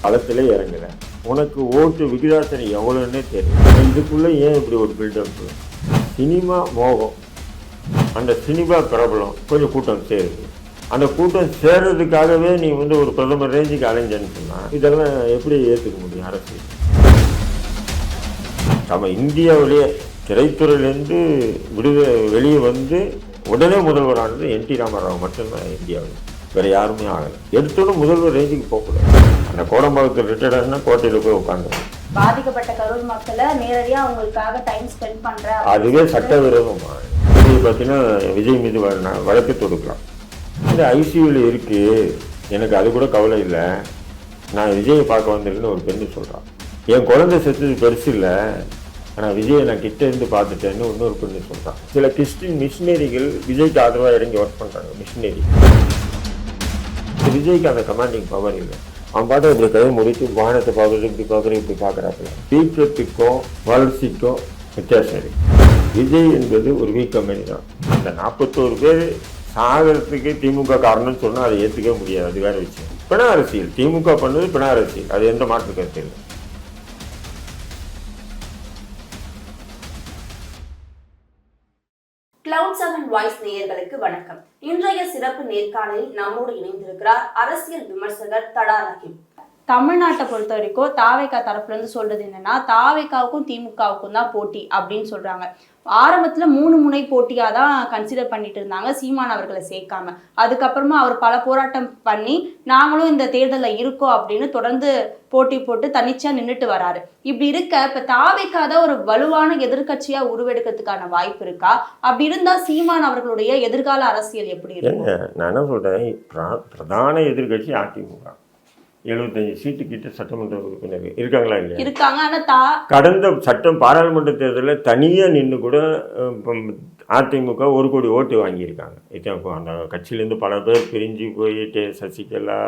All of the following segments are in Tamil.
களத்திலே இறங்கலை. உனக்கு ஓட்டு விகிதாசனை எவ்வளோன்னே தெரியும். இதுக்குள்ளே ஏன் இப்படி ஒரு பில்டப்பு? சினிமா மோகம், அந்த சினிமா பிரபலம் கொஞ்சம் கூட்டம் சேருது. அந்த கூட்டம் சேர்றதுக்காகவே நீ ஒரு பிரதமர் ரேஞ்சுக்கு அலைஞ்சன்னு சொன்னால் இதெல்லாம் எப்படி ஏற்றுக்க முடியும் அரசு? நம்ம இந்தியாவிலேயே திரைத்துறையிலேருந்து வெளியே உடனே முதல்வரானது என்.டி. ராமராவ் மட்டும்தான் இந்தியாவில். வேறு யாருமே ஆகலை. எடுத்தோட முதல்வர் ரேஞ்சுக்கு போகக்கூடாது. அந்த கோடம்பாக்கத்தில் ரிட்டையர்டானா கோட்டையில் போய் உட்காந்து பாதிக்கப்பட்ட கரூர் மக்களை நேரடியாக அவங்களுக்காக டைம் ஸ்பெண்ட் பண்ணுற அதுவே சட்டவிரோதமா. இது பார்த்தீங்கன்னா விஜய் மீது வழக்கு தொடுக்கலாம். இந்த ஐசியூவில் இருக்குது, எனக்கு அது கூட கவலை இல்லை, நான் விஜயை பார்க்க வந்திருக்கேன்னு ஒரு பெண்ணு சொல்கிறான். என் குழந்தை செத்தது பெருசு இல்லை, ஆனால் விஜயை நான் கிட்ட இருந்து பார்த்துட்டேன்னு இன்னொரு பெண்ணு சொல்கிறான். சில கிறிஸ்டின் மிஷினரிகள் விஜய்க்கு ஆதரவாக இறங்கி ஒர்க் பண்ணுறாங்க. மிஷினரி விஜய்க்கு அந்த கமாண்டிங் பவர் இல்லை. அவன் பார்த்து இப்படி கதை முடித்து வானத்தை பார்க்குறது, இப்படி பார்க்குறாப்புல. வீக்கத்துக்கும் வளர்ச்சிக்கும் வித்தியாசம் இருக்குது. விஜய் என்பது ஒரு வீக் கம்பெனி தான். அந்த 41 பேர் சாகரத்துக்கு திமுக காரணம்னு சொன்னால் அதை ஏற்றுக்க முடியாது. அது வேறு விஷயம். பிண அரசியல் திமுக பண்ணது பிண அரசியல், அது எந்த மாற்று கருத்து இல்லை. Cloud7 வாய்ஸ் நேயர்களுக்கு வணக்கம். இன்றைய சிறப்பு நேர்காணலில் நம்மோடு இணைந்திருக்கிறார் அரசியல் விமர்சகர் தடா ரஹீம். தமிழ்நாட்டை பொறுத்த வரைக்கும் தாவேகா தரப்புல இருந்து சொல்றது என்னன்னா, தாவேகாவுக்கும் திமுகவுக்கும் தான் போட்டி அப்படின்னு சொல்றாங்க. ஆரம்பத்துல 3 முனை போட்டியா தான் கன்சிடர் பண்ணிட்டு இருந்தாங்க சீமான் அவர்களை சேர்க்காம. அதுக்கப்புறமா அவர் பல போராட்டம் பண்ணி நாங்களும் இந்த தேர்தலில் இருக்கோம் அப்படின்னு தொடர்ந்து போட்டி போட்டு தனிச்சா நின்றுட்டு வராரு. இப்படி இருக்க இப்ப தாவேகா தான் ஒரு வலுவான எதிர்கட்சியா உருவெடுக்கிறதுக்கான வாய்ப்பு இருக்கா? அப்படி இருந்தா சீமான் அவர்களுடைய எதிர்கால அரசியல் எப்படி இருக்கு? நான் என்ன சொல்றேன், பிரதான எதிர்கட்சி அதிமுக. 75 சீட்டு கிட்ட சட்டமன்ற உறுப்பினர் இருக்காங்களா இல்லையா? இருக்காங்க. ஆனா கடந்த பாராளுமன்ற தேர்தலில் தனியாக நின்று கூட அதிமுக 1 கோடி ஓட்டு வாங்கியிருக்காங்க. அந்த கட்சியிலேருந்து பல பேர் பிரிஞ்சு போய் சசிகலா,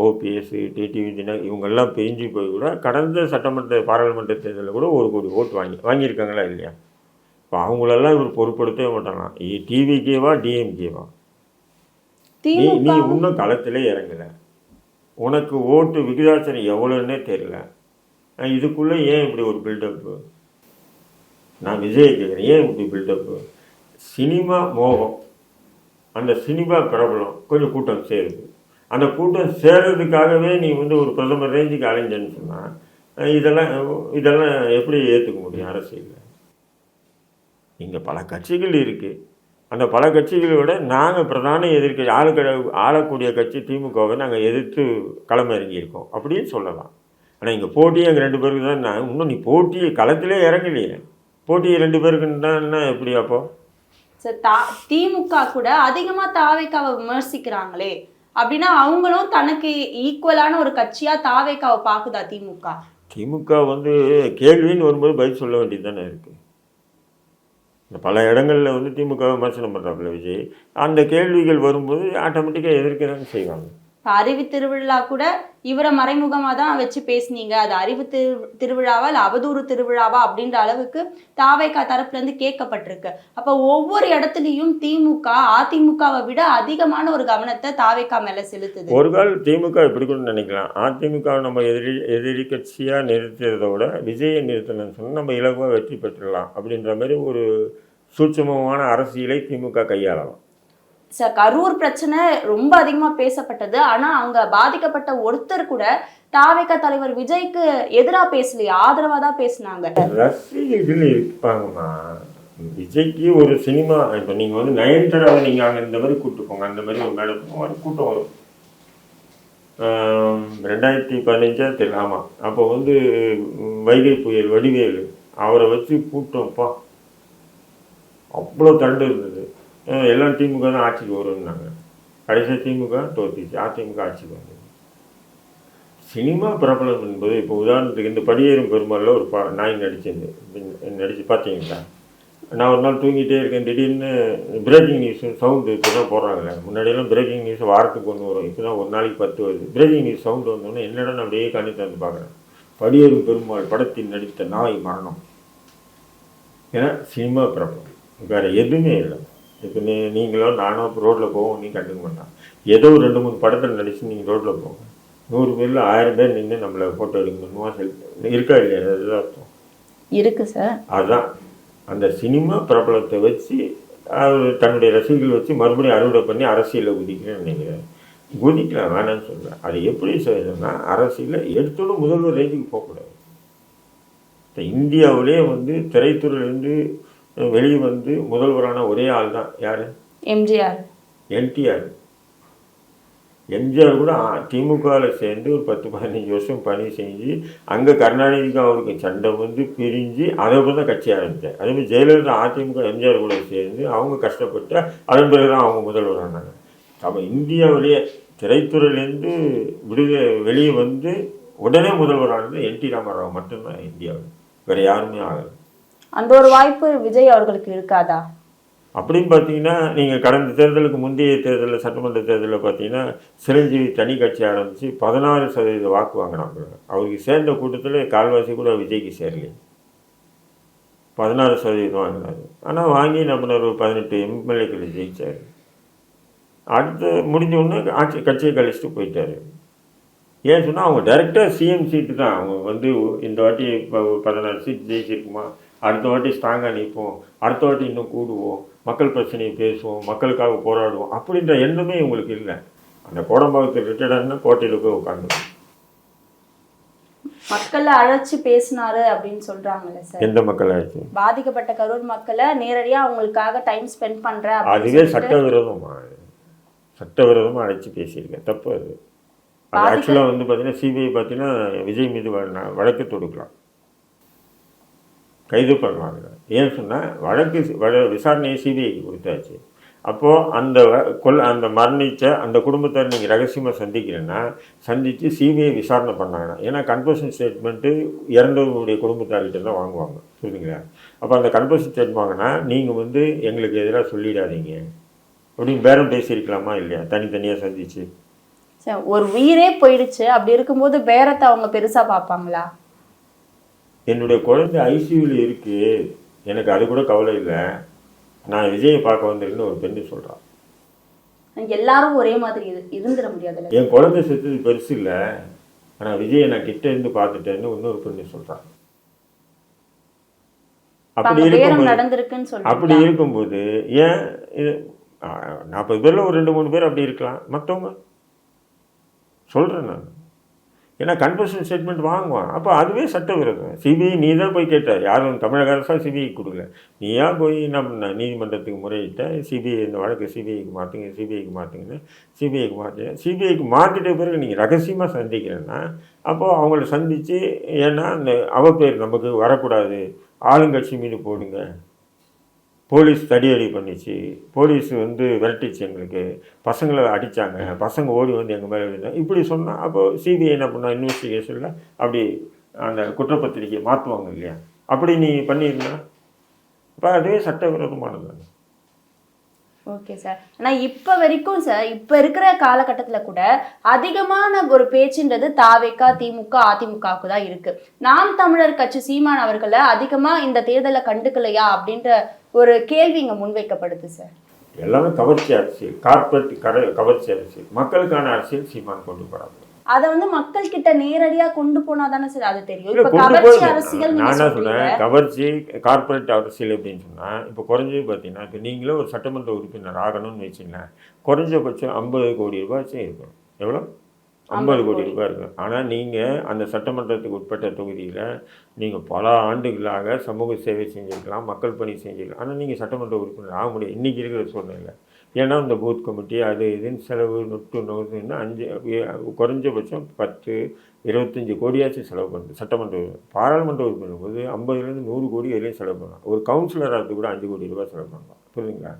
ஓபிஎஸ், டிடிவி தினகரன் இவங்கெல்லாம் பிரிஞ்சு போய் கூட கடந்த பாராளுமன்ற தேர்தலில் கூட 1 கோடி ஓட்டு வாங்கியிருக்காங்களா இல்லையா? இப்போ அவங்களெல்லாம் இவர் பொருட்படுத்தவே மாட்டாங்க. டிவிகேவா டிஎம்கேவா? நீ இன்னும் களத்திலே இறங்கலை. உனக்கு ஓட்டு விகிதாசனை எவ்வளோன்னே தெரியல. இதுக்குள்ளே ஏன் இப்படி ஒரு பில்டப்பு? நான் விஜயை கேட்குறேன், ஏன் இப்படி பில்டப்பு? சினிமா மோகம், அந்த சினிமா பிரபலம் கொஞ்சம் கூட்டம் சேருது. அந்த கூட்டம் சேர்றதுக்காகவே நீ ஒரு பிரதமர் ரேஞ்சுக்கு அலைஞ்சன்னு சொன்னால் இதெல்லாம் எப்படி ஏற்றுக்க முடியும் அரசியலில்? இங்கே பல கட்சிகள் இருக்குது. அந்த பல கட்சிகளை விட நாங்கள் பிரதான எதிர்க்கட்சி ஆளக்கூடிய கட்சி திமுகவை நாங்கள் எதிர்த்து களமிறங்கியிருக்கோம் அப்படின்னு சொல்லலாம். ஆனால் இங்கே போட்டியே எங்கள் 2 பேருக்கு தான். நான் இன்னும் நீ போட்டியை களத்திலே இறங்கலையே. போட்டியை 2 பேருக்குன்னா எப்படி? அப்போ திமுக கூட அதிகமாக தாவேகாவை விமர்சிக்கிறாங்களே அப்படின்னா அவங்களும் தனக்கு ஈக்குவலான ஒரு கட்சியாக தாவேகாவை பார்க்குதா திமுக? திமுக கேள்வின்னு வரும்போது பதில் சொல்ல வேண்டியது தானே இருக்குது. இந்த பல இடங்களில் திமுக விமர்சனம் பண்ணுறாப்புல விஜய். அந்த கேள்விகள் வரும்போது ஆட்டோமேட்டிக்காக எதிர்க்கதானே செய்வாங்க. அறிவு திருவிழா கூட இவரை மறைமுகமாக தான் வச்சு பேசுனீங்க, அது அறிவு திருவிழாவா இல்லை அவதூறு திருவிழாவா அப்படின்ற அளவுக்கு தாவேகா தரப்புலேருந்து கேட்கப்பட்டிருக்கு. அப்போ ஒவ்வொரு இடத்துலையும் திமுக அதிமுகவை விட அதிகமான ஒரு கவனத்தை தாவேகா மேலே செலுத்துது. ஒரு கால் திமுக இப்படி கூட நினைக்கலாம், அதிமுக நம்ம எதிரி கட்சியாக நிறுத்துறதை விட விஜயை நிறுத்தணும்னு சொன்னால் நம்ம இலகுவாக வெற்றி பெற்றுடலாம் அப்படின்ற மாதிரி ஒரு சூட்சமமான அரசியலை திமுக கையாளலாம். சார், கரூர் பிரச்சனை ரொம்ப அதிகமாக பேசப்பட்டது. ஆனால் அங்கே பாதிக்கப்பட்ட ஒருத்தர் கூட தாவேகா தலைவர் விஜய்க்கு எதிராக பேசலையே, ஆதரவாக தான் பேசினாங்க. ரசிகர்கள் இருப்பாங்கம்மா. விஜய்க்கு ஒரு சினிமா இப்போ நீங்கள் நயன்தாராவை நீங்கள் அங்கே இந்த மாதிரி கூப்பிட்டு போங்க, அந்த மாதிரி ஒரு மேடம் கூட்டம் வரும். 2015 தெரியல. ஆமாம், அப்போ வைகை புயல் வடிவேலு அவரை வச்சு கூட்டம்ப்பா அவ்வளோ தண்டு இருந்தது. எல்லாம் திமுக தான் ஆட்சிக்கு வரும்னாங்க. கடைசியாக திமுக தோற்றுச்சு, அதிமுக ஆட்சிக்கு வந்தது. சினிமா பிரபலம் என்பது இப்போ உதாரணத்துக்கு இந்த படியேறும் பெருமாளில் ஒரு நாய் நடிச்சு பார்த்தீங்களா? நான் ஒரு நாள் தூங்கிட்டே இருக்கேன், திடீர்னு பிரேக்கிங் நியூஸ் சவுண்டு இப்போ தான் போடுறாங்களே. முன்னாடியெல்லாம் பிரேக்கிங் நியூஸ் வாரத்துக்கு 1 வரும், இப்போ தான் ஒரு நாளைக்கு 10 வருது. பிரேக்கிங் நியூஸ் சவுண்டு வந்தோடனே என்னடா நான் அப்படியே கண்ணு பார்க்குறேன். படியேறும் பெருமாள் படத்தில் நடித்த நாய் மரணம். ஏன்னா சினிமா பிரபலம், வேறு எதுவுமே இல்லை. இப்போ நீங்களும் நானும் ரோட்டில் போவோம், நீ கண்டுக்க மாட்டான். ஏதோ 2-3 படத்தில் நடிச்சு நீங்கள் ரோட்டில் போங்க, 100 பேரில் 1000 பேர் நின்று நம்மளை ஃபோட்டோ எடுக்கணுமா செல்ஃபி இருக்கா இல்லையா? அதுதான் அர்த்தம். இருக்கு சார். அதுதான் அந்த சினிமா பிரபலத்தை வச்சு அவர் தன்னுடைய ரசிகர்கள் வச்சு மறுபடியும் அறுவடை பண்ணி அரசியலில் குதிக்கிறேன்னு நினைக்கிறேன். குதிக்கலாம், வேணான்னு சொல்கிறேன். அது எப்படி செய்யணும்னா அரசியலில் எடுத்தோட முதல்வர் ரேஞ்சுக்கு போகக்கூடாது. இப்போ இந்தியாவிலே வந்து திரைத்துறையிலேருந்து வெளியே வந்து முதல்வரான ஒரே ஆள் தான் யார்? எம்ஜிஆர். என்டிஆர். எம்ஜிஆர் கூட திமுகவில் சேர்ந்து ஒரு 10-15 வருஷம் பணி செஞ்சு அங்கே கருணாநிதிக்கு அவருக்கு சண்டை வந்து பிரிஞ்சு அதை தான் கட்சி ஆரம்பித்தார். அதேமாதிரி ஜெயலலிதா அதிமுக எம்ஜிஆர் கூட சேர்ந்து அவங்க கஷ்டப்பட்டு அதன் பிறகு தான் அவங்க முதல்வரானாங்க. அப்போ இந்தியாவிலேயே திரைத்துறையிலேருந்து வெளியே வந்து உடனே முதல்வரானது என்டி ராமராவ் மட்டும்தான் இந்தியாவில், வேறு யாருமே ஆகலை. அந்த ஒரு வாய்ப்பு விஜய் அவர்களுக்கு இருக்காதா அப்படின்னு பார்த்தீங்கன்னா, நீங்கள் கடந்த தேர்தலுக்கு முந்தைய தேர்தலில் சட்டமன்ற தேர்தலில் பார்த்தீங்கன்னா சிரஞ்சீவி தனி கட்சி ஆரம்பித்து 16% வாக்கு வாங்கினாங்க. அவருக்கு சேர்ந்த கூட்டத்தில் கால்வாசி கூட விஜய்க்கு சேரலையே. 16% வாங்கினாரு. ஆனால் வாங்கி நம்ம ஒரு 18 எம்எல்ஏக்களை ஜெயிச்சார். அடுத்து முடிஞ்சோடனே கட்சியை கழிச்சிட்டு போயிட்டார். ஏன் சொன்னால் அவங்க டைரெக்டாக சிஎம் சீட்டு தான். அவங்க வந்து இந்த வாட்டி இப்போ 16 சீட் ஜெயிச்சிருக்குமா, அடுத்த வாட்டி ஸ்ட்ராங்காக நிற்போம், அடுத்த வாட்டி இன்னும் கூடுவோம், மக்கள் பிரச்சனையை பேசுவோம், மக்களுக்காக போராடுவோம் அப்படின்ற எண்ணமே இவங்களுக்கு இல்லை. அந்த கோடம்பாக்கத்தில் ரிட்டையர்டானா கோட்டையில் போய் உட்காந்து மக்களை அழைச்சி பேசினாரு அப்படின்னு சொல்றாங்கல்ல சார். எந்த மக்கள் அழைச்சி? பாதிக்கப்பட்ட கரூர் மக்களை நேரடியா அவங்களுக்காக டைம் ஸ்பெண்ட் பண்ற. அதுவே சட்டவிரோதமாக அழைச்சி பேசியிருக்கேன். தப்பு அது. அது ஆக்சுவலாக வந்து பார்த்தீங்கன்னா சிபிஐ பார்த்தீங்கன்னா விஜய் மீது வழக்கு தொடுக்கலாம், கைது பண்ணலாம். ஏன்னு சொன்னால் விசாரணையை சிபிஐக்கு கொடுத்தாச்சு. அப்போது அந்த மரணித்த அந்த குடும்பத்தை நீங்கள் ரகசியமாக சந்தித்து சிபிஐ விசாரணை பண்ணாங்கன்னா, ஏன்னா கன்ஃபெஷன் ஸ்டேட்மெண்ட்டு இறந்தவங்களுடைய குடும்பத்தார்கிட்ட தான் வாங்குவாங்க, புரியுதுங்களா? அப்போ அந்த கன்ஃபெஷன் ஸ்டேட்மெண்ட் வாங்கினா நீங்கள் வந்து எங்களுக்கு எதிராக சொல்லிடாதீங்க அப்படின்னு பேரம் பேசியிருக்கலாமா இல்லையா? தனித்தனியாக சந்திச்சு ஒரு உயிரே போயிடுச்சு. அப்படி இருக்கும்போது பேரத்தை அவங்க பெருசாக பார்ப்பாங்களா? என்னுடைய குழந்தை ஐசியூவில் இருக்குது, எனக்கு அது கூட கவலை இல்லை, நான் விஜயை பார்க்க வந்திருக்குன்னு ஒரு பெண்ணு சொல்கிறான். எல்லாரும் ஒரே மாதிரி இருந்துட முடியாது. என் குழந்தை செத்தது பெருசு இல்லை, ஆனால் விஜயை நான் கிட்ட இருந்து பார்த்துட்டேன்னு இன்னொரு பெண்ணு சொல்கிறான். அப்படி இருக்கும்போது ஏன் 40 பேரில் ஒரு 2-3 பேர் அப்படி இருக்கலாம், மற்றவங்க சொல்கிறேன் நான். ஏன்னா கன்ஃபெஷன் ஸ்டேட்மெண்ட் வாங்குவான். அப்போ அதுவே சட்டவிரோதம். சிபிஐ நீ தான் போய் கேட்ட, யாரும் தமிழக அரசாக சிபிஐக்கு கொடுக்கல, நீயா போய் என்ன பண்ண நீதிமன்றத்துக்கு முறையிட்ட சிபிஐ இந்த வழக்கு சிபிஐக்கு மாற்றுங்கன்னு சிபிஐக்கு மாற்றிட்ட பிறகு நீங்கள் ரகசியமாக சந்திக்கிறேன்னா அப்போது அவங்கள சந்தித்து, ஏன்னா அந்த அவப்பேர் நமக்கு வரக்கூடாது, ஆளுங்கட்சி மீது போடுங்க, போலீஸ் தடியடி பண்ணிச்சு, போலீஸ் வந்து விரட்டிச்சு, எங்களுக்கு பசங்களை அடித்தாங்க, பசங்க ஓடி வந்து எங்கள் மேலே விழுந்தாங்க இப்படி சொன்னால் அப்போது சிபிஐ என்ன பண்ணால் இன்வெஸ்டிகேஷனில் அப்படி அந்த குற்றப்பத்திரிக்கையை மாற்றுவாங்க இல்லையா? அப்படி நீ பண்ணியிருந்தா அப்போ அதுவே சட்டவிரோதமானது. Okay sir. ஆனால் இப்போ வரைக்கும் சார், இப்போ இருக்கிற காலகட்டத்தில் கூட அதிகமான ஒரு பேச்சுன்றது தாவேகா, திமுக, அதிமுகவுக்கு தான் இருக்கு. நாம் தமிழர் கட்சி சீமான் அவர்களை அதிகமாக இந்த தேர்தலை கண்டுக்கலையா அப்படின்ற ஒரு கேள்வி இங்கே முன்வைக்கப்படுது சார். எல்லாமே கவர்ச்சி அரசியல், கார்பரேட் கவர்ச்சி அரசியல், மக்களுக்கான அரசியல் சீமான் கொண்டு போறாங்க. அதை வந்து மக்கள் கிட்ட நேரடியா கொண்டு போனா தானே சார் அது தெரியும். இப்ப கவர்ச்சி அரசியல் நான் என்ன சொல்றேன், கவர்ச்சி கார்பரேட் அரசியல் அப்படின்னு சொன்னா இப்போ குறைஞ்சது பார்த்தீங்கன்னா, இப்போ நீங்களே ஒரு சட்டமன்ற உறுப்பினர் ஆகணும்னு வச்சுங்களேன், குறைஞ்சபட்சம் 50 கோடி ரூபாய் இருக்கும். எவ்வளோ? 50 கோடி ரூபாய் இருக்கும். ஆனால் நீங்கள் அந்த சட்டமன்றத்துக்கு உட்பட்ட தொகுதியில் நீங்கள் பல ஆண்டுகளாக சமூக சேவை செஞ்சுருக்கலாம், மக்கள் பணி செஞ்சுருக்கலாம். ஆனால் நீங்கள் சட்டமன்ற உறுப்பினர் ஆக முடியும் இன்றைக்கி இருக்கிற சூழ்நிலை. ஏன்னா இந்த பூத் கமிட்டி அது இதுன்னு செலவு நொட்டுன்னு 5 குறைஞ்சபட்சம் 10-25 கோடியாச்சும் செலவு பண்ணுது. சட்டமன்ற பாராளுமன்ற உறுப்பினர் போது 50-100 கோடி வரையும் செலவு பண்ணலாம். ஒரு கவுன்சிலராக கூட 5 கோடி ரூபாய் செலவு பண்ணலாம், புரியுதுங்களா?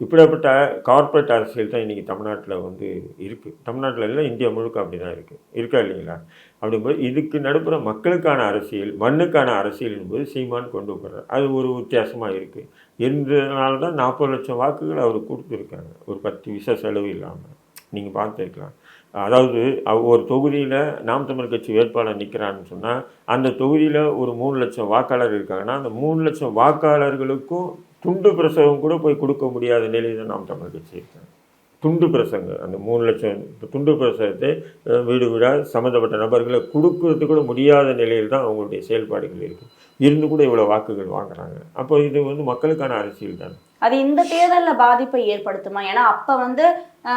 இப்படிப்பட்ட கார்பரேட் அரசியல் தான் இன்றைக்கி தமிழ்நாட்டில் வந்து இருக்குது. தமிழ்நாட்டில் இல்லை, இந்தியா முழுக்க அப்படி தான் இருக்கா இல்லைங்களா? அப்படிங்கும்போது இதுக்கு நடுப்புற மக்களுக்கான அரசியல், மண்ணுக்கான அரசியல் என்பது சீமான் கொண்டு போகிறார். அது ஒரு வித்தியாசமாக இருக்குது. இருந்ததுனால தான் 40 லட்சம் வாக்குகள் அவர் கொடுத்துருக்காங்க, ஒரு 10 பைசா செலவு இல்லாமல். நீங்கள் பார்த்துருக்கலாம். அதாவது ஒரு தொகுதியில் நாம் தமிழ் கட்சி வேட்பாளர் நிற்கிறான்னு சொன்னால் அந்த தொகுதியில் ஒரு 3 லட்சம் வாக்காளர் இருக்காங்கன்னா அந்த 3 லட்சம் வாக்காளர்களுக்கும் துண்டு பிரசவம் கூட போய் கொடுக்க முடியாத நிலையில் தான் நாம் தமிழ் கட்சி இருக்காங்க. துண்டு பிரசங்கம், அந்த 3 லட்சம் துண்டு பிரசங்கத்தை வீடு வீடாக சம்மந்தப்பட்ட நபர்களை கொடுக்கறது கூட முடியாத நிலையில் தான் அவங்களுடைய செயல்பாடுகள் இருக்குது. இருந்து கூட இவ்வளோ வாக்குகள் வாங்குறாங்க. அப்போ இது வந்து மக்களுக்கான அரசியல் தான். அது இந்த தேர்தலில் பாதிப்பை ஏற்படுத்துமா? ஏன்னா அப்போ வந்து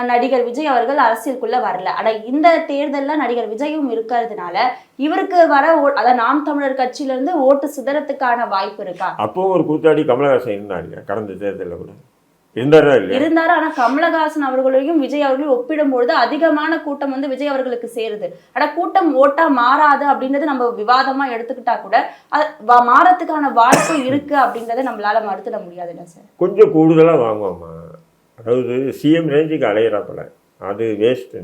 நடிகர் விஜய் அவர்கள் அரசியலுக்குள்ள வரல. ஆனால் இந்த தேர்தலில் நடிகர் விஜயும் இருக்கிறதுனால இவருக்கு வர அதாவது நாம் தமிழர் கட்சியிலேருந்து ஓட்டு சிதறத்துக்கான வாய்ப்பு இருக்கா? அப்போவும் ஒரு கூத்தாடி கமலஹாசன் இருந்தாங்க கடந்த தேர்தலில் கூட இருந்தாரா இல்லையா? இருந்தாரு. ஆனா கமலஹாசன் அவர்களையும் விஜய் அவர்களையும் ஒப்பிடும்பொழுது அதிகமான கூட்டம் வந்து விஜய் அவர்களுக்கு சேருது. ஆனா கூட்டம் ஓட்டா மாறாது அப்படின்றது நம்ம விவாதமா எடுத்துக்கிட்டா கூட மாறத்துக்கான வாய்ப்பு இருக்கு அப்படின்றத நம்மளால மறுத்துட முடியாது இல்லை சார்? கொஞ்சம் கூடுதலா வாங்குவோமா, அதாவது சிஎம் ரேஞ்சுக்கு அலையிறாப்பல, அது வேஸ்ட்.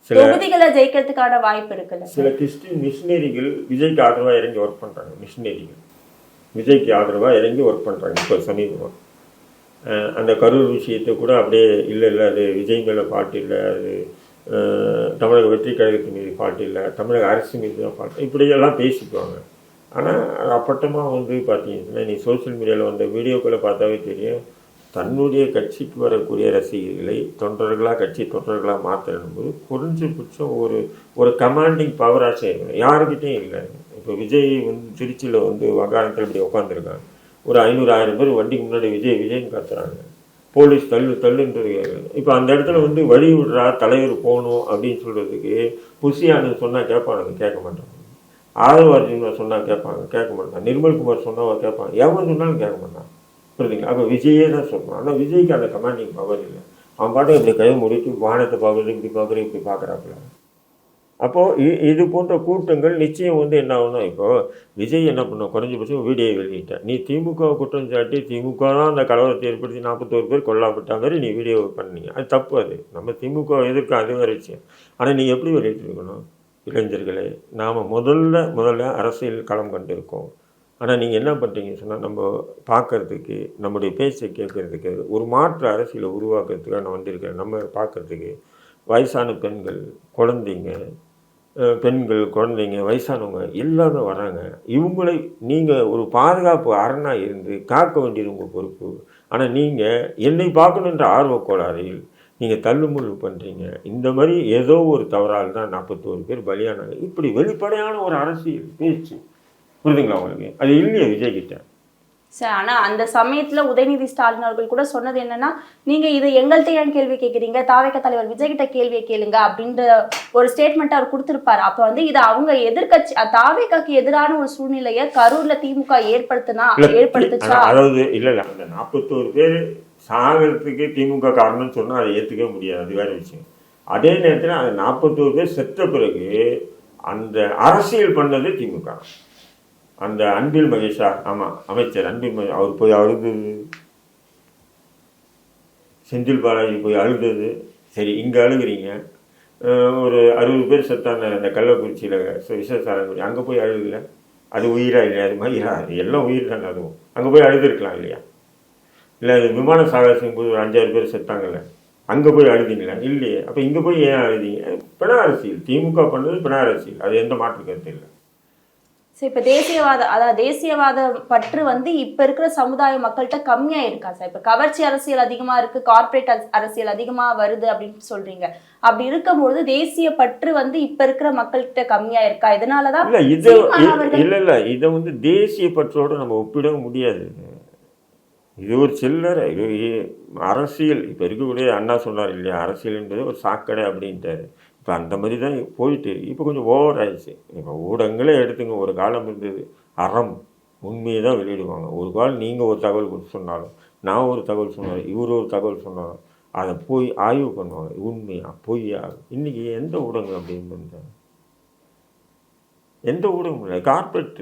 சில தொகுதிகளை ஜெயிக்கிறதுக்கான வாய்ப்பு இருக்குல்ல. சில கிறிஸ்டின் மிஷினரிகள் விஜய்க்கு ஆதரவாக இறங்கி ஒர்க் பண்றாங்க. மிஷினரிகள் விஜய்க்கு ஆதரவாக இறங்கி ஒர்க் பண்றாங்க. இப்போ சமீபமாக அந்த கரூர் விஷயத்தை கூட அப்படியே இல்லை அது விஜய் மேலே ஃபால்ட் இல்லை, அது தமிழக வெற்றி கழகத்தின் மீது ஃபால்ட் இல்லை, தமிழக அரசு மீது தான் ஃபால்ட், இப்படியெல்லாம் பேசிக்குவாங்க. ஆனால் அப்பட்டமாக வந்து பார்த்தீங்கன்னா நீ சோசியல் மீடியாவில் வந்த வீடியோக்களை பார்த்தாவே தெரியும், தன்னுடைய கட்சிக்கு வரக்கூடிய ரசிகர்களை தொண்டர்களாக கட்சி தொண்டர்களாக மாற்றணும்போது குறைஞ்சபட்சம் ஒரு கமாண்டிங் பவராக செய்யணும். யாருக்கிட்டையும் இல்லை. இப்போ விஜய் வந்து திருச்சியில் வந்து வகாரத்தில் இப்படி உட்காந்துருக்காங்க, ஒரு 500-1000 பேர் வண்டிக்கு முன்னாடி விஜய்னு கத்துறாங்க, போலீஸ் தள்ளுன்றது. இப்போ அந்த இடத்துல வந்து வழி விடுறா தலைவர் போகணும் அப்படின்னு சொல்கிறதுக்கு புசியானு சொன்னால் கேட்பானுங்க, கேட்க மாட்டாங்க. ஆதரவார்ஜுனா சொன்னால் கேட்க மாட்டான். நிர்மல்குமார் சொன்னால் கேட்பான், எவன் சொன்னாலும் கேட்க மாட்டான். புரியுதுங்களா? அப்போ விஜயே தான் சொல்கிறான். ஆனால் விஜய்க்கு அந்த கமாண்டிங் பவர் இல்லை. அவன் பாட்டு இப்படி கை முடித்து வானத்தை பார்க்குறது, இப்படி பார்க்குறது, இப்படி பார்க்குறாப்புல. அப்போது இது போன்ற கூட்டங்கள் நிச்சயம் வந்து என்ன ஆகுனா, இப்போது விஜய் என்ன பண்ண குறைஞ்சபட்சம் வீடியோ வெளியிட்டேன், நீ திமுக குற்றம் சாட்டி திமுக தான் அந்த கலவரத்தை ஏற்படுத்தி 41 பேர் கொல்லப்பட்ட மாதிரி நீ வீடியோ பண்ணீங்க, அது தப்பு. அது நம்ம திமுக எதிர்க்க அது வேறு விஷயம். ஆனால் நீ எப்படி வெளியிட்டிருக்கணும்? இளைஞர்களே, நாம் முதல்ல அரசியல் களம் கண்டிருக்கோம். ஆனால் நீங்கள் என்ன பண்ணுறீங்கன்னு சொன்னால், நம்ம பார்க்குறதுக்கு, நம்முடைய பேச்சை கேட்குறதுக்கு, ஒரு மாற்று அரசியலை உருவாக்குறதுக்காக நான் வந்திருக்கேன். நம்ம பார்க்குறதுக்கு வயசான பெண்கள், குழந்தைங்க, வயசானவங்க எல்லாமே வராங்க. இவங்களை நீங்கள் ஒரு பாதுகாப்பு அரணாக இருந்து காக்க வேண்டியது உங்கள் பொறுப்பு. ஆனால் நீங்கள் என்னை பார்க்கணுன்ற ஆர்வ கோளாறில் நீங்கள் தள்ளுமுள்ளு பண்ணுறீங்க. இந்த மாதிரி ஏதோ ஒரு தவறால் தான் 41 பேர் பலியானாங்க. இப்படி வெளிப்படையான ஒரு அரசியல் பேச்சு புரியுதுங்களா உங்களுக்கு? அது இல்லையா விஜய்கிட்ட? சார், ஆனால் அந்த சமயத்தில் உதயநிதி ஸ்டாலின் அவர்கள் கூட சொன்னது என்னன்னா, நீங்கள் இதை எங்கள்கிட்ட ஏன் கேள்வி கேட்குறீங்க, தாவேக தலைவர் விஜய்கிட்ட கேள்வியை கேளுங்க அப்படின்ற ஒரு ஸ்டேட்மெண்ட் அவர் கொடுத்துருப்பாரு. அப்போ வந்து இது அவங்க எதிர்கட்சி தாவேகாக்கு எதிரான ஒரு சூழ்நிலையை கரூர்ல திமுக ஏற்படுத்துச்சா? அதாவது இல்லை அந்த 41 பேர் சாகிறதுக்கு திமுக காரணம்னு சொன்னால் அதை ஏற்றுக்க முடியாது, அது வேற விஷயம். அதே நேரத்தில் அந்த 41 பேர் செத்த பிறகு அந்த அரசியல் பண்ணது திமுக. அந்த அன்பில் மகேஷா, ஆமாம் அமைச்சர் அன்பில் மகேஷ், அவர் போய் அழுதது, செந்தில் பாலாஜி போய் அழுதது. சரி, இங்கே அழுகுறீங்க, ஒரு 60 பேர் செத்தான அந்த கள்ளக்குறிச்சியில் விசேஷாரங்குடி, அங்கே போய் அழுகல, அது உயிரா இல்லையா? அது மயிரா? எல்லாம் உயிர் தானே. அதுவும் அங்கே போய் அழுதுருக்கலாம் இல்லையா? இல்லை விமான சாகசம் போது ஒரு 5-6 பேர் செத்தாங்கல்ல, அங்கே போய் அழுதிங்களா? இல்லையே. அப்போ இங்கே போய் ஏன் அழுதிங்க? பிண அரசியல் திமுக பண்ணது, பிண அரசியல், அது எந்த மாற்று கருத்து இல்லை. சார், இப்போ தேசியவாத பற்று வந்து இப்போ இருக்கிற சமுதாய மக்கள்கிட்ட கம்மியாக இருக்கா சார்? இப்போ கவர்ச்சி அரசியல் அதிகமாக இருக்குது, கார்பரேட் அரசியல் அதிகமாக வருது அப்படின்னு சொல்கிறீங்க. அப்படி இருக்கும்போது தேசிய பற்று வந்து இப்போ இருக்கிற மக்கள்கிட்ட கம்மியாக இருக்கா? இதனால தான் இல்லை இதை வந்து தேசிய பற்றோடு நம்ம ஒப்பிட முடியாது. இது ஒரு சில்லறை அரசியல். இப்போ இருக்கக்கூடிய அண்ணா சொன்னார் இல்லையா, அரசியல் என்பது ஒரு சாக்கடை அப்படின்ட்டாரு. இப்போ அந்த மாதிரி தான் போயிட்டு இப்போ கொஞ்சம் ஓவர் ஆயிடுச்சு. இப்போ ஊடகங்களே எடுத்துங்க, ஒரு காலம் இருந்தது அறம் உண்மையை தான் வெளியிடுவாங்க. ஒரு காலம் நீங்கள் ஒரு தகவல் கொடுத்து சொன்னாலும், நான் ஒரு தகவல் சொன்னாலும், இவர் ஒரு தகவல் சொன்னாலும் அதை போய் ஆய்வு பண்ணுவாங்க, உண்மையா பொய்யா. இன்றைக்கி எந்த ஊடகங்கள் அப்படின்னு இருந்தாங்க? எந்த ஊடகம் இல்லை, கார்பரேட்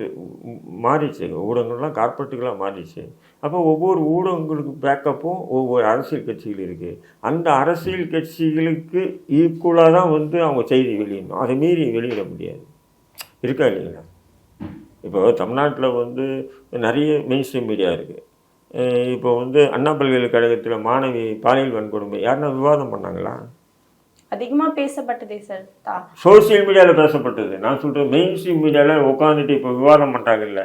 மாறிடுச்சு. ஊடகங்கள்லாம் கார்பரேட்டுகளாக மாறிடுச்சு. அப்போ ஒவ்வொரு ஊடகங்களுக்கு பேக்கப்பும் ஒவ்வொரு அரசியல் கட்சிகள் இருக்குது. அந்த அரசியல் கட்சிகளுக்கு ஈக்குவலாக தான் வந்து அவங்க செய்தி வெளியிடணும், அதை மீறி வெளியிட முடியாது. இருக்கா இல்லைங்களா? இப்போ தமிழ்நாட்டில் வந்து நிறைய மெயின் ஸ்ட்ரீம் மீடியா இருக்குது. இப்போ வந்து அண்ணா பல்கலைக்கழகத்தில் மாணவி பாலியல் வன்கொடுமை யாருன்னா விவாதம் பண்ணாங்களா? அதிகமாக பேசப்பட்டதே சார். சோசியல் மீடியாவில் பேசப்பட்டது. நான் சொல்கிறேன், மெயின் ஸ்ட்ரீம் மீடியாவில் உட்காந்துட்டு இப்போ விவாதம் பண்ணுறாங்கல்ல,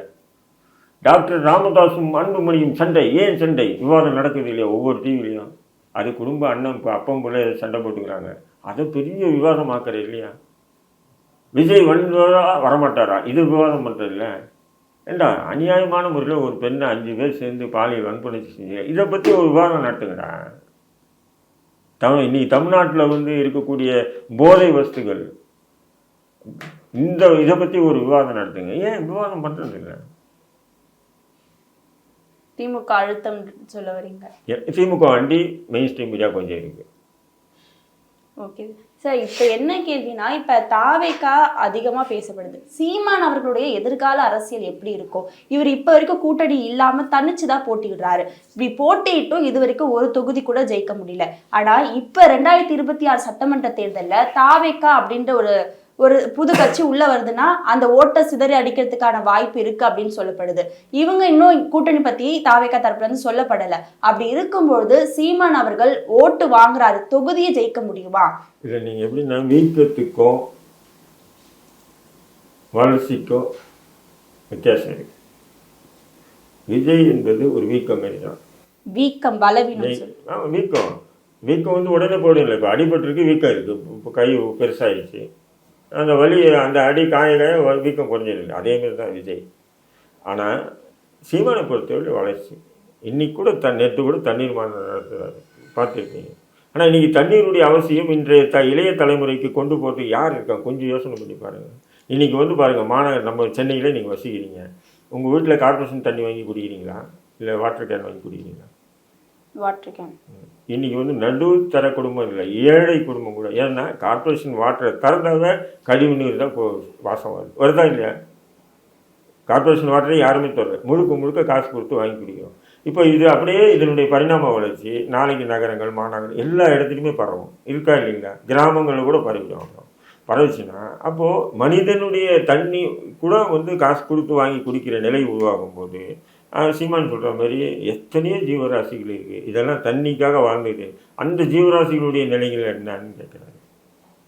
டாக்டர் ராமதாஸும் அன்புமணியும் சண்டை, ஏன் சண்டை? விவாதம் நடக்குது இல்லையா ஒவ்வொரு டிவிலையும்? அது குடும்ப அண்ணன் இப்போ அப்பம் போல சண்டை போட்டுக்கிறாங்க. அதை பெரிய விவாதமாக்குற இல்லையா? விஜய் வந்தா வரமாட்டாரா? இது விவாதம் பண்ணுறது இல்லை. ஏண்டா அநியாயமான முறையில் ஒரு பெண்ணை 5 பேர் சேர்ந்து பாலியல் வன்கொலை செஞ்சு இதை பற்றி ஒரு விவாதம் நடத்துங்கடா. இன்னைக்கு தமிழ்நாட்டில் வந்து இருக்கக்கூடிய போதை வஸ்துகள் இதை பற்றி ஒரு விவாதம் நடத்துங்க. ஏன் விவாதம் பண்ணுறது இல்லை? திமுக அழுத்தம் சொல்ல வரீங்க? திமுக வண்டி மெயின் ஸ்ட்ரீம் மீடியா கொஞ்சம் இருக்கு. ஓகே சார், இப்போ என்ன கேள்வினா, இப்போ தாவேகா அதிகமாக பேசப்படுது. சீமான் அவர்களுடைய எதிர்கால அரசியல் எப்படி இருக்கும்? இவர் இப்போ வரைக்கும் கூட்டணி இல்லாமல் தனிச்சு தான் போட்டியிடுறாரு. இப்படி போட்டியிட்டும் இது வரைக்கும் ஒரு தொகுதி கூட ஜெயிக்க முடியல. ஆனால் இப்போ 2026 சட்டமன்ற தேர்தலில் தாவேகா அப்படின்ற ஒரு புது கட்சி உள்ள வருதுன்னா அந்த ஓட்டை சிதறி அடிக்கிறதுக்கான வாய்ப்பு இருக்கு அப்படின்னு சொல்லப்படுது. இவங்க இன்னும் கூட்டணி பத்தி தாவேகா தரப்புல இருந்து சொல்லப்படலை. அப்படி இருக்கும்பொழுது சீமான் அவர்கள் ஓட்டு வாங்குறாரு, தொகுதியை ஜெயிக்க முடியுமா? இதில் நீங்கள் எப்படின்னா வீக்கத்துக்கும் வளர்ச்சிக்கும் வித்தியாசம் இருக்கு. விஜய் என்பது ஒரு வீக்கம் மாரி தான். வீக்கம் பலவீனம். வீக்கம் வந்து உடனே போடும் இல்லை. இப்போ அடிபட்டிருக்கு, வீக்கம் இருக்கு. இப்போ கை பெருசாகிடுச்சு, அந்த வலி, அந்த அடி காய வீக்கம் குறைஞ்சிருக்கு. அதேமாரி தான் விஜய். ஆனால் சீமானை பொறுத்தவரை வளர்ச்சி. இன்னைக்கு கூட நேற்று கூட தண்ணீர் மாநாடு நடத்துகிறாரு, பார்த்துருக்கீங்க. ஆனால் இன்றைக்கி தண்ணீருடைய அவசியம் இன்றைய இளைய தலைமுறைக்கு கொண்டு போகிறதுக்கு யார் இருக்காங்க? கொஞ்சம் யோசனை பண்ணி பாருங்கள். இன்றைக்கி வந்து பாருங்கள், மாநகர் நம்ம சென்னையில் நீங்கள் வசிக்கிறீங்க. உங்கள் வீட்டில் கார்பரேஷன் தண்ணி வாங்கி குடிக்கிறீங்களா, இல்லை வாட்டர் கேன் வாங்கி குடிக்கிறீங்களா? Water can. இன்றைக்கி வந்து நடுத்தர குடும்பம் இல்லை, ஏழை குடும்பம் கூட. ஏன்னா கார்பரேஷன் வாட்டரை திறந்தாத கழிவு நீர் தான் வாசம் வருதா இல்லையா? கார்பரேஷன் வாட்டரை யாருமே தரல, முழுக்க காசு கொடுத்து வாங்கி குடிக்கிறோம். இப்போ இது அப்படியே இதனுடைய பரிணாம வளர்ச்சி நாளைக்கு நகரங்கள் மாநகரம் எல்லா இடத்துலையுமே பரவும். இருக்கா இல்லைங்களா? கிராமங்களில் கூட பரவிடும். பரவுச்சுன்னா அப்போது மனிதனுடைய தண்ணி கூட வந்து காசு கொடுத்து வாங்கி குடிக்கிற நிலை உருவாகும் போது சீமான் சொல்கிற மாதிரி எத்தனையோ ஜீவராசிகள் இருக்குது, இதெல்லாம் தண்ணிக்காக வாழ்ந்துட்டு அந்த ஜீவராசிகளுடைய நிலைகள் என்னன்னு கேட்குறாங்க.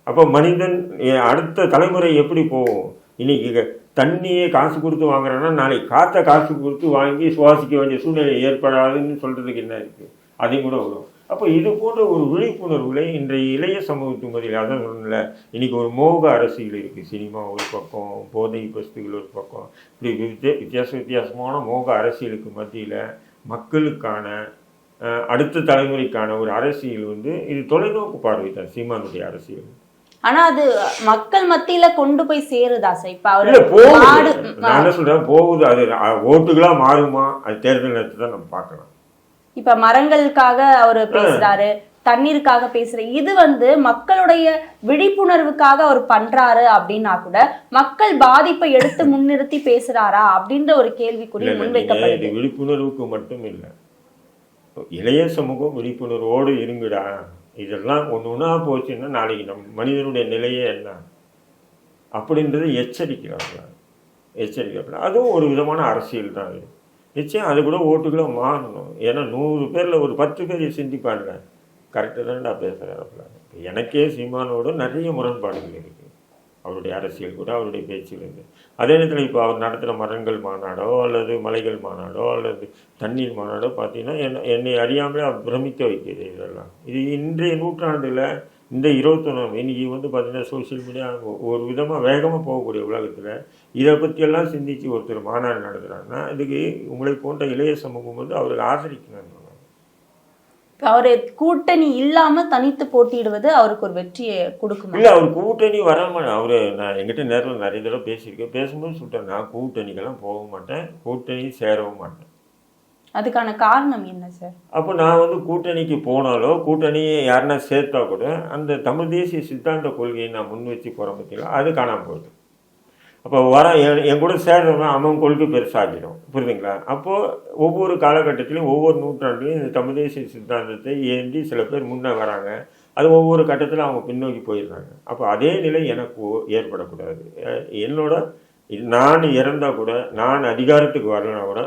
அப்போ மனிதன் அடுத்த தலைமுறை எப்படி போகும்? இன்னைக்கு தண்ணியை காசு கொடுத்து வாங்குறேன்னா நாளைக்கு காற்றை காசு கொடுத்து வாங்கி சுவாசிக்க வேண்டிய சூழ்நிலை ஏற்படாதுன்னு சொல்கிறதுக்கு என்ன இருக்குது? அதையும் கூட வரும். அப்போ இது போன்ற ஒரு விழிப்புணர்வுகளை இன்றைய இளைய சமூகத்துக்கு மத்தியில், அதான் சொன்னல, இன்றைக்கி ஒரு மோக அரசியல் இருக்குது. சினிமா ஒரு பக்கம், போதை வஸ்துகள் ஒரு பக்கம், இப்படி வித்தியாசமான மோக அரசியலுக்கு மத்தியில் மக்களுக்கான அடுத்த தலைமுறைக்கான ஒரு அரசியல் வந்து இது தொலைநோக்கு பார்வை தான் சீமானுடைய அரசியல். ஆனா அது மக்கள் மத்தியில கொண்டு போய் சேருதா சார்? இப்ப நான் என்ன சொல்றேன், போகுது. அது ஓட்டுகளா மாறுமா? அது தேர்தல் நேரத்தை தான் நம்ம பார்க்கலாம். இப்ப மரங்களுக்காக அவர் பேசுறாரு, தண்ணீருக்காக பேசுற, இது வந்து மக்களுடைய விழிப்புணர்வுக்காக அவர் பண்றாரு அப்படின்னா கூட மக்கள் பாதிப்பை எடுத்து முன்னிறுத்தி பேசுறாரா அப்படின்ற ஒரு கேள்விக்குறி முன்வைக்கப்படுது. விழிப்புணர்வுக்கு மட்டும் இல்லை, இளைய சமூகம் விழிப்புணர்வோடு இருங்கடா. இதெல்லாம் ஒன்றா போச்சுன்னா நாளைக்கு நம்ம மனிதனுடைய நிலையே என்ன அப்படின்றத எச்சரிக்கிறாங்க. அதுவும் ஒரு விதமான அரசியல் தான். அது நிச்சயம் அது கூட ஓட்டுகளை மாறணும். ஏன்னா 100 பேரில் ஒரு 10 பேர் சிந்திப்பாங்க, கரெக்டாக தான்டா பேசுகிறாப்புல. எனக்கே சீமானோட நிறைய முரண்பாடுகள் இருக்குது, அவருடைய அரசியல் கூட, அவருடைய பேச்சிலிருந்து. அதே நேரத்தில் இப்போ அவர் நடத்துகிற மரங்கள் மாநாடோ அல்லது மலைகள் மாநாடோ அல்லது தண்ணீர் மாநாடோ பார்த்தீங்கன்னா என்னை அறியாமலே அவர் பிரமிக்க வைக்கிறது. இதெல்லாம் இது இன்றைய நூற்றாண்டில் இந்த 21 இன்றைக்கி வந்து பார்த்திங்கன்னா சோசியல் மீடியா ஒரு விதமாக வேகமாக போகக்கூடிய உலகத்தில் இதை பற்றியெல்லாம் சிந்தித்து ஒருத்தர் மாநாடு நடத்துகிறாங்கன்னா இதுக்கு உங்களை போன்ற இளைய சமூகம் வந்து அவருக்கு ஆதரிக்கணும். அவர் கூட்டணி இல்லாம தனித்து போட்டியிடுவது அவருக்கு ஒரு வெற்றியை கொடுக்கும். இல்லை, அவர் கூட்டணி வராம அவரு, நான் எங்கிட்ட நேரில் நிறைய தடவை பேசியிருக்கேன். பேசும்போது சொல்லிட்டேன், நான் கூட்டணிக்கெல்லாம் போக மாட்டேன், கூட்டணி சேரவும் மாட்டேன். அதுக்கான காரணம் என்ன சார்? அப்போ நான் வந்து கூட்டணிக்கு போனாலோ கூட்டணியை யாருன்னா சேர்த்தா கூட அந்த தமிழ் தேசிய சித்தாந்த கொள்கையை நான் முன் வச்சு போகிற பற்றிங்களா அது காணாமல் போகுது. அப்போ என் கூட சேர்றவன் அவன் கொள்கை பெருசாகிடும், புரியுதுங்களா? அப்போது ஒவ்வொரு காலகட்டத்திலையும் ஒவ்வொரு நூற்றாண்டுலையும் இந்த தமிழ் தேசிய சித்தாந்தத்தை ஏந்தி சில பேர் முன்னே வராங்க, அது ஒவ்வொரு கட்டத்தில் அவங்க பின்னோக்கி போயிடுறாங்க. அப்போ அதே நிலை எனக்கு ஏற்படக்கூடாது. என்னோட நான் இறந்தால் கூட, நான் அதிகாரத்துக்கு வரலனா கூட,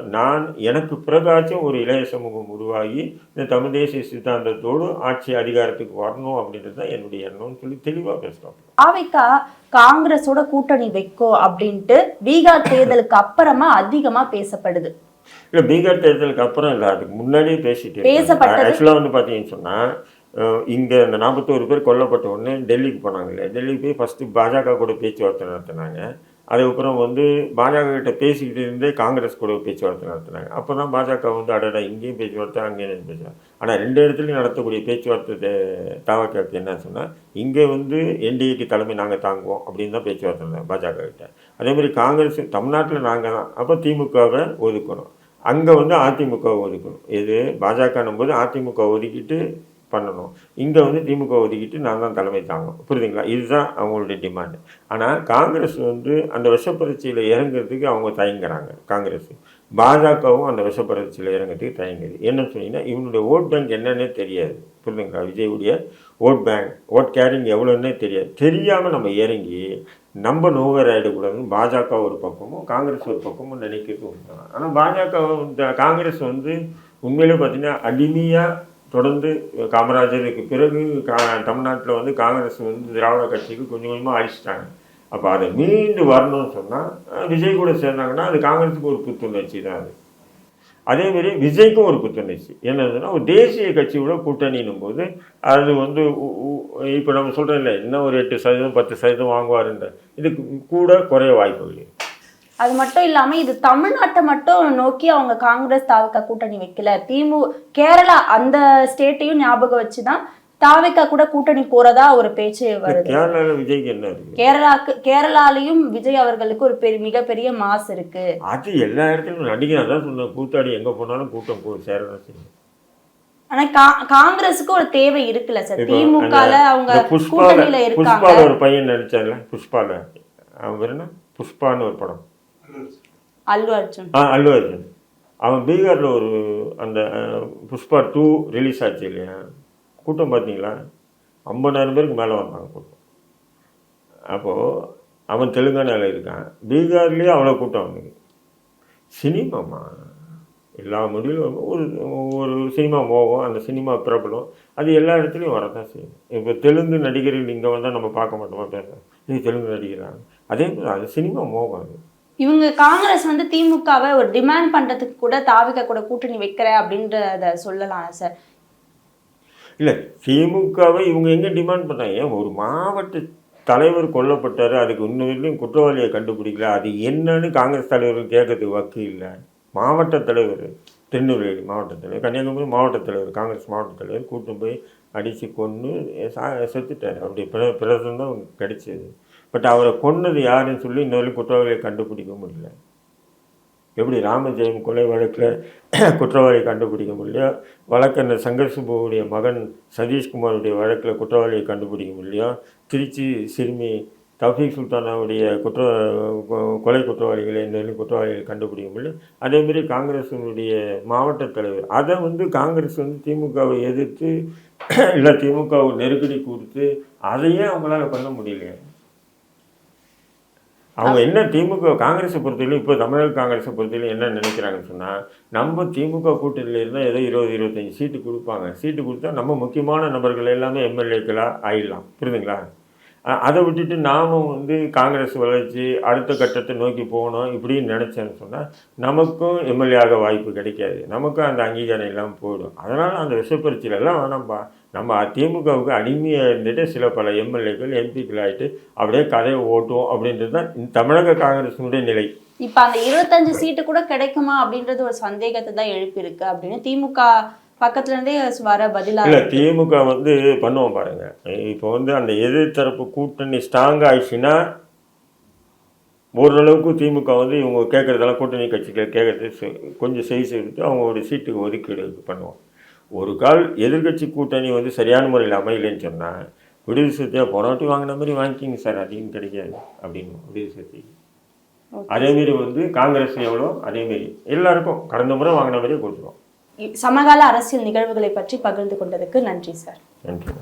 எனக்கு பிறகாச்சும் ஒரு இளைய சமூகம் உருவாகி இந்த தமிழ் தேசிய சித்தாந்தத்தோடு ஆட்சி அதிகாரத்துக்கு வரணும் அப்படின்றது தான் என்னுடைய எண்ணம்னு சொல்லி தெளிவாக பேசுகிறோம். தாவேகா காங்கிரஸோட கூட்டணி வைக்கும் அப்படின்ட்டு பீகார் தேர்தலுக்கு அப்புறமா அதிகமாக பேசப்படுது. இல்லை பீகார் தேர்தலுக்கு அப்புறம் இல்லை, அதுக்கு முன்னாடியே பேசிட்டு பேசப்பட்டது. ஆக்சுவலாக வந்து பார்த்தீங்கன்னு சொன்னால் இங்கே இந்த 41 பேர் கொல்லப்பட்ட உடனே டெல்லிக்கு போனாங்களே, டெல்லிக்கு போய் ஃபஸ்ட்டு பாஜக கூட பேச்சுவார்த்தை நடத்தினாங்க. அதுக்கப்புறம் வந்து பாஜக கிட்ட பேசிக்கிட்டு இருந்தே காங்கிரஸ் கூட பேச்சுவார்த்தை நடத்தினாங்க. அப்போ தான் பாஜக வந்து அடடா இங்கேயும் பேச்சுவார்த்தை அங்கேயும் பேச்சுவார்த்தை. ஆனால் 2 இடத்துலையும் நடத்தக்கூடிய பேச்சுவார்த்தை தாவக்காக்கு என்ன சொன்னால், இங்கே வந்து என்டிஏக்கு தலைமை நாங்கள் தாங்குவோம் அப்படின்னு தான் பேச்சுவார்த்தை இருந்தோம் பாஜக கிட்ட. அதேமாதிரி காங்கிரஸ் தமிழ்நாட்டில் நாங்கள் தான், அப்போ திமுகவை ஒதுக்கணும், அங்கே வந்து அதிமுகவை ஒதுக்கணும். இது பாஜகன்னும் போது அதிமுக ஒதுக்கிட்டு பண்ணணும், இங்கே வந்து திமுக ஒதுக்கிட்டு நான் தான் தலைமை தாங்கணும். புரியுதுங்களா? இதுதான் அவங்களுடைய டிமாண்டு. ஆனால் காங்கிரஸ் வந்து அந்த விஷப்பரீட்சையில் இறங்குறதுக்கு அவங்க தயங்குறாங்க. காங்கிரஸ் பாஜகவும் அந்த விஷப்பரீட்சையில் இறங்குறதுக்கு தயங்குது. என்னன்னு சொன்னீங்கன்னா, இவனுடைய ஓட் பேங்க் என்னன்னே தெரியாது. புரியுதுங்களா? விஜயுடைய ஓட் பேங்க், ஓட் கேரிங் எவ்வளோன்னே தெரியாது. தெரியாமல் நம்ம இறங்கி நம்ம நோவர் ஆகிடக்கூடாதுன்னு பாஜக ஒரு பக்கமும் காங்கிரஸ் ஒரு பக்கமும் நினைக்கிறது உண்டு. ஆனால் பாஜக காங்கிரஸ் வந்து உண்மையிலே பார்த்தீங்கன்னா அடிமையாக தொடர்ந்து காமராஜருக்கு பிறகு தமிழ்நாட்டில் வந்து காங்கிரஸ் வந்து திராவிட கட்சிக்கு கொஞ்சம் கொஞ்சமாக அழிச்சிட்டாங்க. அப்போ அதை மீண்டு வரணும்னு சொன்னால் விஜய் கூட சேர்ந்தாங்கன்னா அது காங்கிரஸுக்கு ஒரு புத்துணர்ச்சி தான். அது அதேமாரி விஜய்க்கும் ஒரு புத்துணர்ச்சி என்னதுன்னா, ஒரு தேசிய கட்சியோட கூட்டணின்னும் போது அது வந்து இப்போ நம்ம சொல்கிறோம் இல்லை, இன்னும் ஒரு 8% 10% வாங்குவாருன்ற, இதுக்கு கூட குறைய வாய்ப்புகள். அது மட்டும் இல்லாம இது தமிழ்நாட்டை மட்டும் நோக்கி அவங்க காங்கிரஸ் தாவிக கூட்டணி வைக்கல, கேரளா அந்த ஸ்டேட்டையும் ஞாபகம் வச்சுதான் தாவிக கூட கூட்டணி போறதா ஒரு பேச்சு வருது. கேரளால விஜய்க்கு என்ன இருக்கு? கேரளாலையும் விஜய் அவர்களுக்கு ஒரு மிகப்பெரிய மாஸ் இருக்கு. அது எல்லா இடத்துலயும் நடிகர் தான் சொன்ன, கூத்தாடி எங்க போனாலும் கூட்டம் சேரதான் செய்யும். ஆனா காங்கிரஸுக்கு ஒரு தேவை இருக்குல்ல சார், திமுகல அவங்க கூட்டணியில இருக்காங்க. புஷ்பால ஒரு பையன் நடிச்சார்ல, புஷ்பால அவன் என்ன புஷ்பான்னு ஒரு படம், அல்லு அர்ஜுன். அல்லு அர்ஜுன் அவன் பீகார்ல ஒரு அந்த புஷ்பா 2 ரிலீஸ் ஆச்சு இல்லையா, கூட்டம் பார்த்தீங்களா? 50,000 பேருக்கு மேலே வந்தாங்க கூட்டம். அப்போது அவன் தெலுங்கானாவில் இருக்கான், பீகார்லேயே அவ்வளோ கூட்டம் அவனுக்கு. சினிமாமா எல்லா முடிவும் ஒரு சினிமா மோகம், அந்த சினிமா பிரபலம், அது எல்லா இடத்துலையும் வரதான் செய்யும். இப்போ தெலுங்கு நடிகர்கள் இங்கே வந்தால் நம்ம பார்க்க மாட்டோமா, பேச இது தெலுங்கு நடிகராங்க, அதே மாதிரி அது சினிமா மோகம். அது இவங்க காங்கிரஸ் வந்து திமுகவை ஒரு டிமாண்ட் பண்ணுறதுக்கு கூட தாவிக கூட கூட்டணி வைக்கிற அப்படின்றத சொல்லலாம் சார். இல்லை, திமுகவை இவங்க எங்கே டிமாண்ட் பண்ணாங்க? ஏன் ஒரு மாவட்ட தலைவர் கொல்லப்பட்டார், அதுக்கு இன்னும் குற்றவாளியை கண்டுபிடிக்கல, அது என்னன்னு காங்கிரஸ் தலைவர்கள் கேட்கறதுக்கு வக்கு இல்லை. மாவட்ட தலைவர், திருநெல்வேலி மாவட்ட தலைவர், கன்னியாகுமரி மாவட்ட தலைவர், காங்கிரஸ் மாவட்ட தலைவர் கூட்டம் போய் அடித்து கொன்று செத்துட்டார். அப்படி பிரதம் தான் கிடைச்சது. பட் அவரை கொன்னது யாருன்னு சொல்லி இன்னொரு குற்றவாளியை கண்டுபிடிக்க முடியல. எப்படி ராமஜெயம் கொலை வழக்கில் குற்றவாளியை கண்டுபிடிக்க முடியலையோ, வழக்கறிஞர் சங்கர் சுப்புவுடைய மகன் சதீஷ்குமாருடைய வழக்கில் குற்றவாளியை கண்டுபிடிக்க முடியலையோ, திருச்சி சிறுமி தௌஃபீக் சுல்தானாவுடைய கொலை குற்றவாளிகளை இன்னும் குற்றவாளிகளை கண்டுபிடிக்க முடியல. அதேமாரி காங்கிரஸினுடைய மாவட்ட தலைவர் அதை வந்து காங்கிரஸ் வந்து திமுகவை எதிர்த்து இல்லை திமுகவை நெருக்கடி கொடுத்து அதையே அவங்களால பண்ண முடியலையே. அவங்க என்ன திமுக காங்கிரஸை பொறுத்தவரையிலும் இப்போ தமிழக காங்கிரஸை பொறுத்தவரையிலும் என்ன நினைக்கிறாங்கன்னு சொன்னால், நம்ம திமுக கூட்டணியில் இருந்தால் ஏதோ 20-25 சீட்டு கொடுப்பாங்க, சீட்டு கொடுத்தா நம்ம முக்கியமான நபர்கள் எல்லாமே எம்எல்ஏக்களாக ஆயிடலாம். புரியுதுங்களா? அதை விட்டுட்டு நாம் வந்து காங்கிரஸ் வளர்ச்சி அடுத்த கட்டத்தை நோக்கி போகணும் இப்படின்னு நினச்சேன்னு சொன்னால் நமக்கும் எம்எல்ஏ ஆக வாய்ப்பு கிடைக்காது, நமக்கும் அந்த அங்கீகாரம் எல்லாம் போயிடும். அதனால் அந்த விஷப்பரிச்சிலெல்லாம் வேணாம்ப்பா, நம்ம திமுகவுக்கு அடிமையாக இருந்துட்டு சில பல எம்எல்ஏக்கள் எம்பிக்கள் ஆகிட்டு அப்படியே கதையை ஓட்டுவோம் அப்படின்றது தான் தமிழக காங்கிரஸினுடைய நிலை. இப்போ அந்த 25 சீட்டு கூட கிடைக்குமா அப்படின்றது ஒரு சந்தேகத்தை தான் எழுப்பியிருக்கு அப்படின்னு திமுக பக்கத்துல இருந்தே வர பதிலாக. இல்லை, திமுக வந்து பண்ணுவோம் பாருங்க, இப்போ வந்து அந்த எதிர்த்தரப்பு கூட்டணி ஸ்ட்ராங் ஆயிடுச்சுன்னா ஓரளவுக்கு திமுக வந்து இவங்க கேட்குறதெல்லாம் கூட்டணி கட்சிகள் கேட்கறது கொஞ்சம் செய்து அவங்களுடைய சீட்டுக்கு ஒதுக்கீடு பண்ணுவோம். ஒரு கால் எதிர்கட்சி கூட்டணி வந்து சரியான முறையில் அமையலைன்னு சொன்னால் விடுதலை சிறுத்தையாக போனாட்டி வாங்கின மாதிரி வாங்கிக்கிங்க சார், அதிகம் கிடைக்காது அப்படின்னு விடுதலை சிறுத்தை. அதேமாரி வந்து காங்கிரஸ் எவ்வளோ அதேமாரி எல்லாருக்கும் கடந்த முறை வாங்கின மாதிரியே கொடுத்துருவோம். சமகால அரசியல் நிகழ்வுகளை பற்றி பகிர்ந்து கொண்டதுக்கு நன்றி சார். நன்றி.